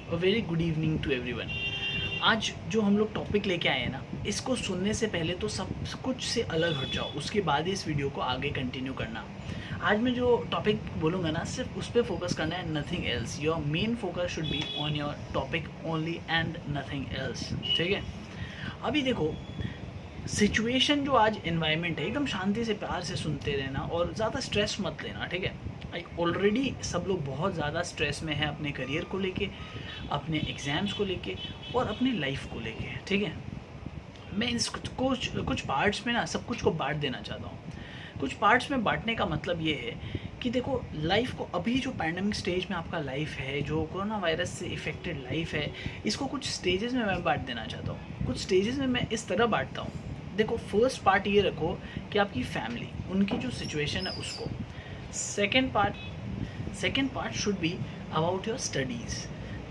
A very good evening to everyone. आज जो हम लोग टॉपिक लेके आए हैं ना, इसको सुनने से पहले तो सब कुछ से अलग हट जाओ, उसके बाद ही इस वीडियो को आगे कंटिन्यू करना। आज मैं जो टॉपिक बोलूँगा ना, सिर्फ उस पर फोकस करना है, nothing else. Your main focus should be on your topic only and nothing else. ठीक है, अभी देखो सिचुएशन जो आज एनवायरनमेंट है, एकदम शांति से प्यार से सुनते रहना और ज़्यादा स्ट्रेस मत लेना। ठीक है, ऑलरेडी सब लोग बहुत ज़्यादा स्ट्रेस में हैं अपने करियर को लेके, अपने एग्ज़ाम्स को लेके और अपनी लाइफ को लेके। ठीक है, मैं इस कुछ पार्ट्स में ना सब कुछ को बांट देना चाहता हूँ। कुछ पार्ट्स में बांटने का मतलब ये है कि देखो, लाइफ को अभी जो पैंडमिक स्टेज में आपका लाइफ है, जो कोरोना वायरस से इफ़ेक्टेड लाइफ है, इसको कुछ स्टेजेस में मैं बांट देना चाहता हूँ। कुछ स्टेजेस में मैं इस तरह बांटता हूँ। देखो, फर्स्ट पार्ट ये रखो कि आपकी फैमिली, उनकी जो सिचुएशन है उसको। Second part should be about your studies.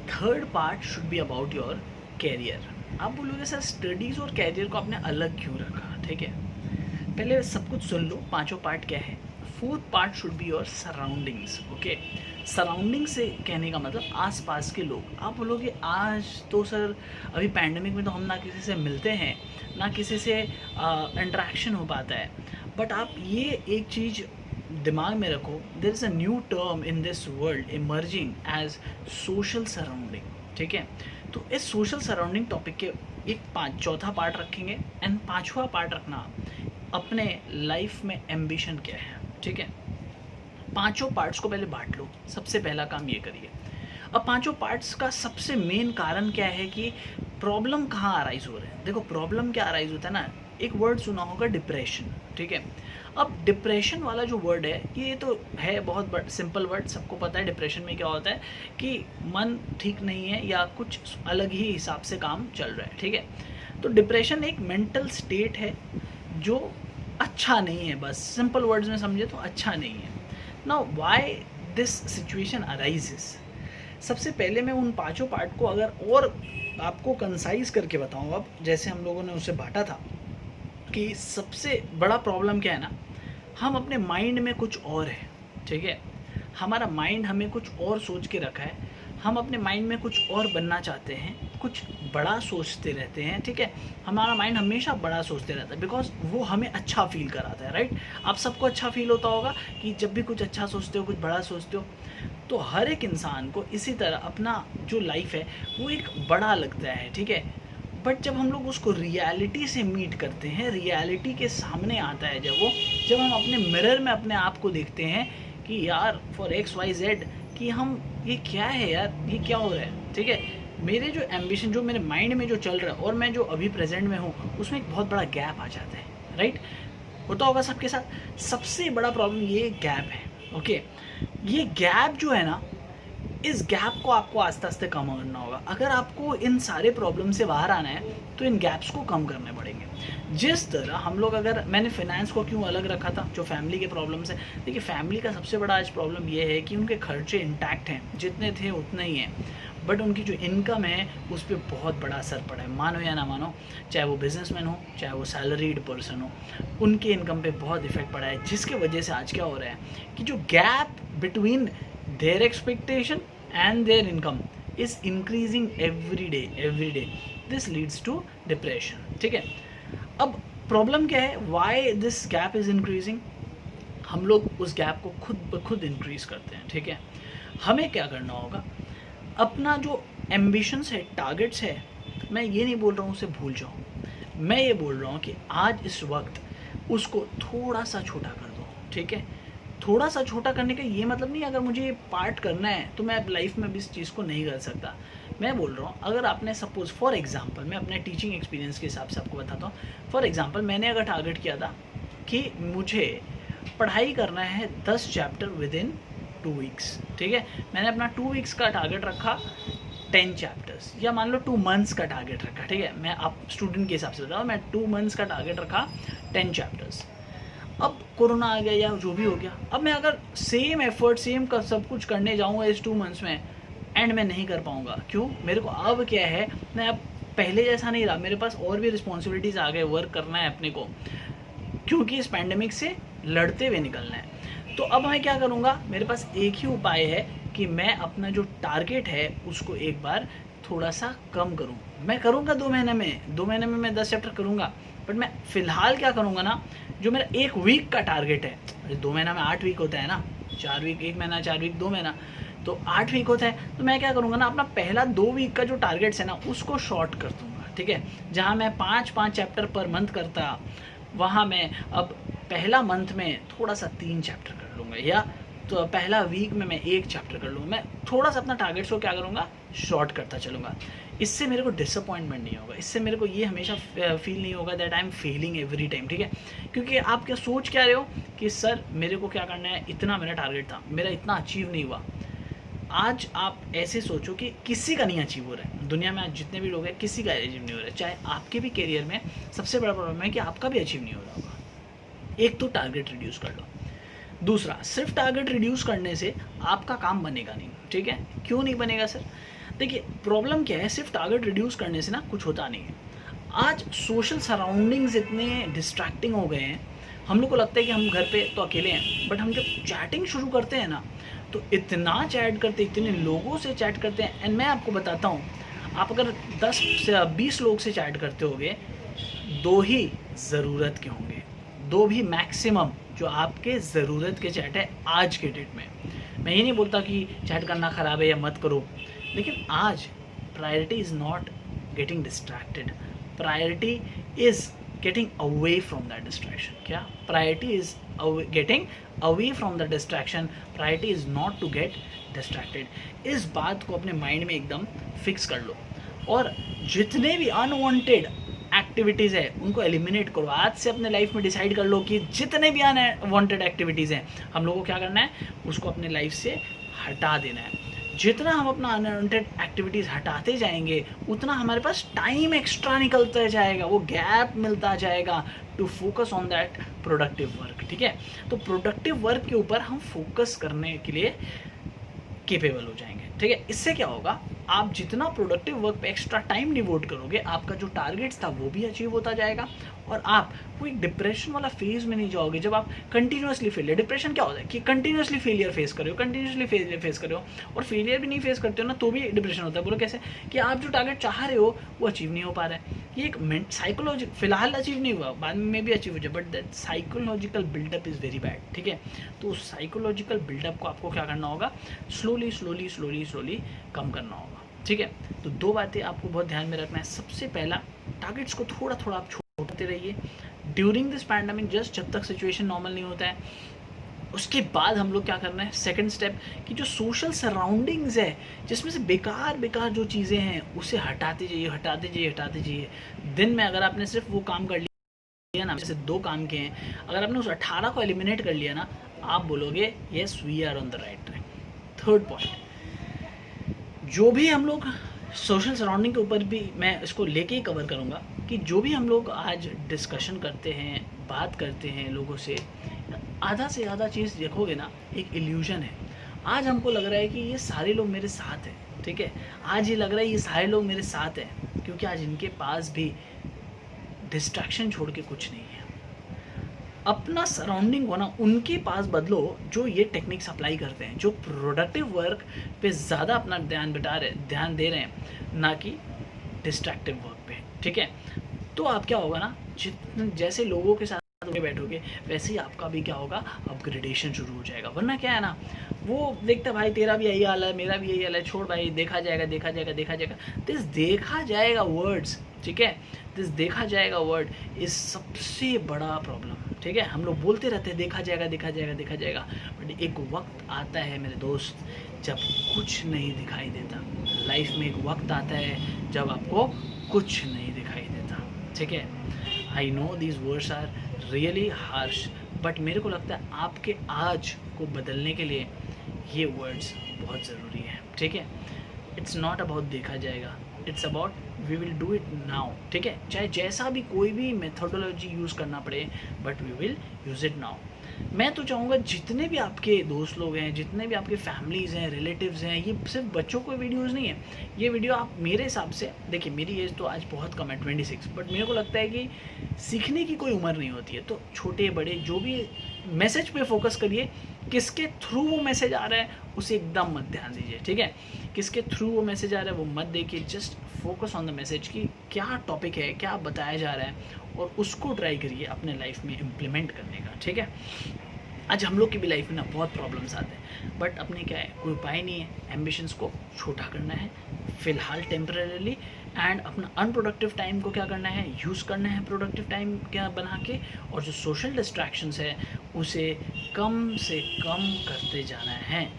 Third part should be about your career. आप बोलोगे सर, स्टडीज़ और कैरियर को आपने अलग क्यों रखा? ठीक है, पहले सब कुछ सुन लो, पांचों पार्ट क्या है। Fourth part should be your surroundings. Okay, surrounding से कहने का मतलब आसपास के लोग। आप बोलोगे आज तो सर अभी पैंडेमिक में तो हम ना किसी से मिलते हैं, ना किसी से इंटरेक्शन हो पाता है। बट आप ये एक चीज़ दिमाग में रखो, there is a new term in this world emerging as social surrounding. ठीक है, तो इस सोशल सराउंडिंग टॉपिक के चौथा पार्ट रखेंगे। एंड पांचवा पार्ट रखना, अपने लाइफ में एम्बिशन क्या है। ठीक है, पांचों पार्ट्स को पहले बांट लो। सबसे पहला काम ये करिए। अब पांचों पार्ट्स का सबसे मेन कारण क्या है कि प्रॉब्लम कहाँ अराइज हो रहे हैं। देखो, प्रॉब्लम क्या अराइज होता है ना, एक वर्ड सुना होगा, डिप्रेशन। ठीक है, अब डिप्रेशन वाला जो वर्ड है, ये तो है बहुत सिंपल वर्ड, सबको पता है डिप्रेशन में क्या होता है कि मन ठीक नहीं है या कुछ अलग ही हिसाब से काम चल रहा है। ठीक है, तो डिप्रेशन एक मेंटल स्टेट है जो अच्छा नहीं है, बस सिंपल वर्ड्स में समझे तो अच्छा नहीं है। Now why this situation arises. सबसे पहले मैं उन पांचों पार्ट को अगर और आपको कंसाइज करके बताऊँ, अब जैसे हम लोगों ने उसे बांटा था कि सबसे बड़ा प्रॉब्लम क्या है ना, हम अपने माइंड में कुछ और है। ठीक है, हमारा माइंड हमें कुछ और सोच के रखा है, हम अपने माइंड में कुछ और बनना चाहते हैं, कुछ बड़ा सोचते रहते हैं। ठीक है, हमारा माइंड हमेशा बड़ा सोचते रहता है बिकॉज वो हमें अच्छा फील कराता है। राइट, आप सबको अच्छा फील होता होगा कि जब भी कुछ अच्छा सोचते हो, कुछ बड़ा सोचते हो, तो हर एक इंसान को इसी तरह अपना जो लाइफ है वो एक बड़ा लगता है। ठीक है, बट जब हम लोग उसको रियलिटी से मीट करते हैं, रियलिटी के सामने आता है जब हम अपने मिरर में अपने आप को देखते हैं कि यार फॉर XYZ कि हम ये क्या है यार, ये क्या हो रहा है। ठीक है, मेरे जो एम्बिशन, जो मेरे माइंड में जो चल रहा है और मैं जो अभी प्रेजेंट में हूँ, उसमें एक बहुत बड़ा गैप आ जाता है। राइट, होता होगा सबके साथ। सबसे बड़ा प्रॉब्लम ये गैप है। ओके, ये गैप जो है ना, इस गैप को आपको आस्ते आस्ते कम करना होगा। अगर आपको इन सारे प्रॉब्लम से बाहर आना है तो इन गैप्स को कम करने पड़ेंगे। जिस तरह हम लोग, अगर मैंने फाइनेंस को क्यों अलग रखा था, जो फैमिली के प्रॉब्लम्स है, देखिए फैमिली का सबसे बड़ा आज प्रॉब्लम ये है कि उनके खर्चे इंटैक्ट हैं, जितने थे उतने ही हैं, बट उनकी जो इनकम है उस पर बहुत बड़ा असर पड़ा है। मानो या ना मानो, चाहे वो बिजनेसमैन हो, चाहे वो सैलरीड पर्सन हो, उनके इनकम पे बहुत इफेक्ट पड़ा है। जिसके वजह से आज क्या हो रहा है कि जो gap between their expectation and their income is increasing every day. This leads to depression. ठीक है, अब प्रॉब्लम क्या है, why this gap is increasing? हम लोग उस गैप को खुद ब खुद इंक्रीज करते हैं। ठीक है, हमें क्या करना होगा, अपना जो एम्बिशंस है, टारगेट्स है, मैं ये नहीं बोल रहा हूँ उसे भूल जाओ, मैं ये बोल रहा हूँ कि आज इस वक्त उसको थोड़ा सा छोटा कर दो। ठीक है, थोड़ा सा छोटा करने का ये मतलब नहीं अगर मुझे ये पार्ट करना है तो मैं लाइफ में भी इस चीज़ को नहीं कर सकता। मैं बोल रहा हूँ, अगर आपने सपोज फॉर एग्जांपल, मैं अपने टीचिंग एक्सपीरियंस के हिसाब से आपको बताता हूँ। फॉर एग्जांपल, मैंने अगर टारगेट किया था कि मुझे पढ़ाई करना है 10 चैप्टर विद इन 2 वीक्स। ठीक है, मैंने अपना 2 वीक्स का टारगेट रखा, 10 चैप्टर्स, या मान लो 2 मंथ्स का टारगेट रखा। ठीक है, मैं आप स्टूडेंट के हिसाब से बता रहा हूँ, मैं 2 मंथ्स का टारगेट रखा, 10 चैप्टर्स। अब कोरोना आ गया या जो भी हो गया, अब मैं अगर सेम एफर्ट, सेम का सब कुछ करने जाऊंगा इस 2 मंथ्स में, एंड मैं नहीं कर पाऊंगा। क्यों? मेरे को अब क्या है, मैं अब पहले जैसा नहीं रहा, मेरे पास और भी रिस्पॉन्सिबिलिटीज़ आ गए, वर्क करना है अपने को, क्योंकि इस पैंडेमिक से लड़ते हुए निकलना है। तो अब मैं क्या करूँगा, मेरे पास एक ही उपाय है कि मैं अपना जो टारगेट है उसको एक बार थोड़ा सा कम करूं। मैं करूंगा 2 महीने में मैं 10 चैप्टर करूंगा, बट मैं फ़िलहाल क्या करूंगा ना, जो मेरा 1 वीक का टारगेट है, 2 महीना में 8 वीक होता है ना, 4 वीक 1 महीना, 4 वीक 2 महीना, तो 8 वीक होता है। तो मैं क्या करूँगा ना, अपना पहला 2 वीक का जो टारगेट्स है ना उसको शॉर्ट कर दूँगा, ठीक है। जहाँ मैं 5-5 चैप्टर पर मंथ करता, वहाँ मैं अब पहला मंथ में थोड़ा सा 3 चैप्टर कर लूँगा, या तो पहला वीक में मैं 1 चैप्टर कर लूँगा। मैं थोड़ा सा अपना टारगेट्स को क्या करूँगा, शॉर्ट करता चलूँगा। इससे मेरे को डिसअपॉइंटमेंट नहीं होगा, इससे मेरे को ये हमेशा फील नहीं होगा that I am Fehling every time, ठीक है। क्योंकि आप क्या सोच क्या रहे हो कि सर मेरे को क्या करना है, इतना मेरा टारगेट था, मेरा इतना अचीव नहीं हुआ। आज आप ऐसे सोचो कि किसी का नहीं अचीव हो रहा है दुनिया में, आज जितने भी लोग हैं किसी का अचीव नहीं हो रहा है। चाहे आपके भी करियर में सबसे बड़ा प्रॉब्लम है कि आपका भी अचीव नहीं हो रहा होगा। एक तो टारगेट रिड्यूस कर लो, दूसरा सिर्फ टारगेट रिड्यूस करने से आपका काम बनेगा नहीं, ठीक है। क्यों नहीं बनेगा सर? देखिए प्रॉब्लम क्या है, सिर्फ टारगेट रिड्यूस करने से ना कुछ होता नहीं है। आज सोशल सराउंडिंग्स इतने डिस्ट्रैक्टिंग हो गए हैं, हम लोग को लगता है कि हम घर पे तो अकेले हैं, बट हम जब चैटिंग शुरू करते हैं ना तो इतना चैट करते, इतने लोगों से चैट करते हैं। एंड मैं आपको बताता हूँ, आप अगर 10 से 20 लोग से चैट करते होगे, 2 ही ज़रूरत के होंगे, 2 भी मैक्सिमम जो आपके ज़रूरत के चैट है आज के डेट में। मैं ये नहीं बोलता कि चैट करना ख़राब है या मत करो, लेकिन आज priority is not getting distracted, priority is getting away from that distraction। क्या priority is getting away from the distraction, priority is not to get distracted। इस बात को अपने माइंड में एकदम फिक्स कर लो, और जितने भी अनवांटेड एक्टिविटीज़ है उनको एलिमिनेट करो। आज से अपने लाइफ में डिसाइड कर लो कि जितने भी अनवांटेड एक्टिविटीज़ हैं हम लोगों को क्या करना है, उसको अपने लाइफ से हटा देना है। जितना हम अपना अनवांटेड एक्टिविटीज़ हटाते जाएंगे उतना हमारे पास टाइम एक्स्ट्रा निकलता जाएगा, वो गैप मिलता जाएगा to focus on that productive work, ठीक है। तो प्रोडक्टिव वर्क के ऊपर हम फोकस करने के लिए केपेबल हो जाएंगे, ठीक है। इससे क्या होगा, आप जितना प्रोडक्टिव वर्क पे एक्स्ट्रा टाइम डिवोट करोगे, आपका जो टारगेट्स था वो भी अचीव होता जाएगा, और आप वो एक डिप्रेशन वाला फेज में नहीं जाओगे जब आप कंटिन्यूसली फेलियर। डिप्रेशन क्या होता है कि कंटिन्यूसली फेलियर फेस कर रहे हो, कंटिन्यूसली फेलियर फेस कर रहे हो, और फेलियर भी नहीं फेस करते हो ना तो भी डिप्रेशन होता है। बोलो कैसे? कि आप जो टारगेट चाह रहे हो वो अचीव नहीं हो पा रहा है। ये एक साइकोलॉजी, फिलहाल अचीव नहीं हुआ, बाद में भी अचीव हो जाए, but that psychological buildup is very bad, ठीक है। तो उस साइकोलॉजिकल बिल्डअप को आपको क्या करना होगा, स्लोली स्लोली स्लोली स्लोली कम करना होगा, ठीक है। तो 2 बातें आपको बहुत ध्यान में रखना है। सबसे पहला, टारगेट्स को थोड़ा थोड़ा आप छोड़ते रहिए ड्यूरिंग दिस पैंडेमिक, जस्ट जब तक सिचुएशन नॉर्मल नहीं होता है। उसके बाद हम लोग क्या करना है, सेकंड स्टेप, कि जो सोशल सराउंडिंग्स है जिसमें से बेकार बेकार जो चीज़ें हैं उसे हटाते जाइए, हटाते जाइए, हटाते जाइए। दिन में अगर आपने सिर्फ वो काम कर लिया ना, जैसे 2 काम किए हैं, अगर आपने उस 18 को एलिमिनेट कर लिया ना, आप बोलोगे yes we are on the right track. Third point, जो भी हम लोग सोशल सराउंडिंग के ऊपर भी मैं इसको लेके ही कवर करूँगा, कि जो भी हम लोग आज डिस्कशन करते हैं, बात करते हैं लोगों से, आधा से ज़्यादा चीज़ देखोगे ना एक इल्यूजन है। आज हमको लग रहा है कि ये सारे लोग मेरे साथ हैं, ठीक है। आज ये लग रहा है ये सारे लोग मेरे साथ हैं, क्योंकि आज इनके पास भी डिस्ट्रैक्शन छोड़ के कुछ नहीं है। अपना सराउंडिंग हो ना उनके पास बदलो जो ये टेक्निक्स अप्लाई करते हैं, जो प्रोडक्टिव वर्क पे ज़्यादा अपना ध्यान दे रहे हैं, ना कि डिस्ट्रैक्टिव वर्क पे, ठीक है। तो आप क्या होगा ना, जैसे लोगों के साथ बैठोगे वैसे ही आपका भी क्या होगा, अपग्रेडेशन शुरू हो जाएगा। वरना क्या है ना, वो देखता भाई तेरा भी यही हाल है, मेरा भी यही हाल है, छोड़ भाई, देखा जाएगा देखा जाएगा देखा जाएगा। दिस देखा जाएगा वर्ड्स, ठीक है, दिस देखा जाएगा वर्ड इस सबसे बड़ा प्रॉब्लम, ठीक है। हम लोग बोलते रहते हैं देखा जाएगा देखा जाएगा देखा जाएगा, बट एक वक्त आता है मेरे दोस्त जब कुछ नहीं दिखाई देता। लाइफ में एक वक्त आता है जब आपको कुछ नहीं दिखाई देता, ठीक है। I know these words are really harsh, but मेरे को लगता है आपके आज को बदलने के लिए ये वर्ड्स बहुत ज़रूरी है, ठीक है। इट्स नॉट अबाउट देखा जाएगा, it's about we will do it now, ठीक है। चाहे जैसा भी कोई भी मेथोडोलॉजी यूज़ करना पड़े, but we will use it now. मैं तो चाहूँगा जितने भी आपके दोस्त लोग हैं, जितने भी आपके फैमिलीज़ हैं, रिलेटिव्स हैं, ये सिर्फ बच्चों को वीडियोज़ नहीं है, ये वीडियो आप मेरे हिसाब से देखिए, मेरी एज तो आज बहुत कम है 26, बट मेरे को लगता है कि सीखने की कोई उम्र नहीं होती है। तो छोटे बड़े जो भी मैसेज पे फोकस करिए, किसके थ्रू वो मैसेज आ रहा है उसे एकदम मत ध्यान दीजिए, ठीक है। किसके थ्रू वो मैसेज आ रहा है वो मत देखिए, just focus on the message की क्या टॉपिक है, क्या बताया जा रहा है, और उसको ट्राई करिए अपने लाइफ में इम्प्लीमेंट करने का, ठीक है। आज हम लोग की भी लाइफ में ना बहुत प्रॉब्लम्स आते हैं, बट अपने क्या है, कोई उपाय नहीं है, एम्बिशंस को छोटा करना है फ़िलहाल टेम्परेली, एंड अपना अनप्रोडक्टिव टाइम को क्या करना है, यूज़ करना है प्रोडक्टिव टाइम क्या बना के, और जो सोशल डिस्ट्रैक्शंस है उसे कम से कम करते जाना है।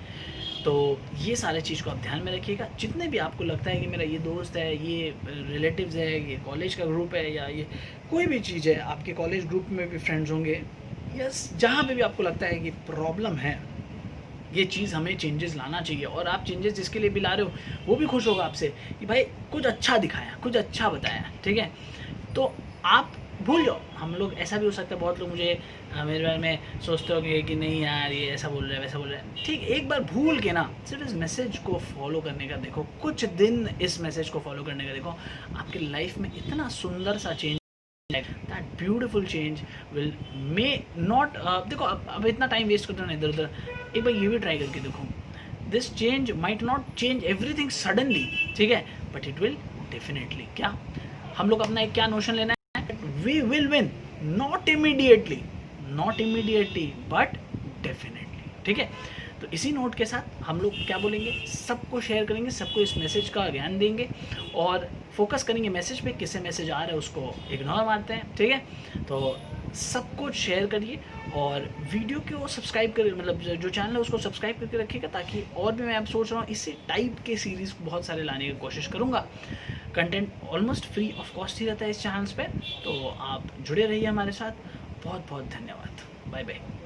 तो ये सारे चीज़ को आप ध्यान में रखिएगा। जितने भी आपको लगता है कि मेरा ये दोस्त है, ये रिलेटिव्स है, ये कॉलेज का ग्रुप है, या ये कोई भी चीज़ है, आपके कॉलेज ग्रुप में भी फ्रेंड्स होंगे, यस जहाँ पे भी आपको लगता है कि प्रॉब्लम है, ये चीज़ हमें चेंजेस लाना चाहिए, और आप चेंजेस जिसके लिए भी ला रहे हो वो भी खुश होगा आपसे कि भाई कुछ अच्छा दिखाया, कुछ अच्छा बताया, ठीक है। तो आप भूल जाओ, हम लोग ऐसा भी हो सकता है, बहुत लोग मुझे मेरे बारे में सोचते हो कि नहीं यार ये ऐसा बोल रहे हैं वैसा बोल रहे हैं, ठीक, एक बार भूल के ना सिर्फ इस मैसेज को फॉलो करने का देखो, कुछ दिन इस मैसेज को फॉलो करने का देखो, आपकी लाइफ में इतना सुंदर सा change, that beautiful change will may not देखो अब इतना टाइम वेस्ट करते हो ना इधर उधर, एक बार ये भी ट्राई करके देखो, this change might not change everything suddenly, ठीक है, बट इट विल डेफिनेटली, क्या हम लोग अपना एक क्या नोशन लेना है, we will win, not immediately but definitely, ठीक है। तो इसी नोट के साथ हम लोग क्या बोलेंगे, सबको शेयर करेंगे, सबको इस मैसेज का ज्ञान देंगे, और फोकस करेंगे मैसेज पे, किससे मैसेज आ रहा है उसको इग्नोर मारते हैं, ठीक है। तो सब कुछ शेयर करिए, और वीडियो को सब्सक्राइब करिए, मतलब जो चैनल है उसको सब्सक्राइब करके रखिएगा, ताकि और भी मैं अब सोच रहा हूँ इसी टाइप के सीरीज़ बहुत सारे लाने की कोशिश करूँगा। Content almost free of cost ही रहता है इस चैनल्स पे, तो आप जुड़े रहिए हमारे साथ। बहुत बहुत धन्यवाद, बाय बाय।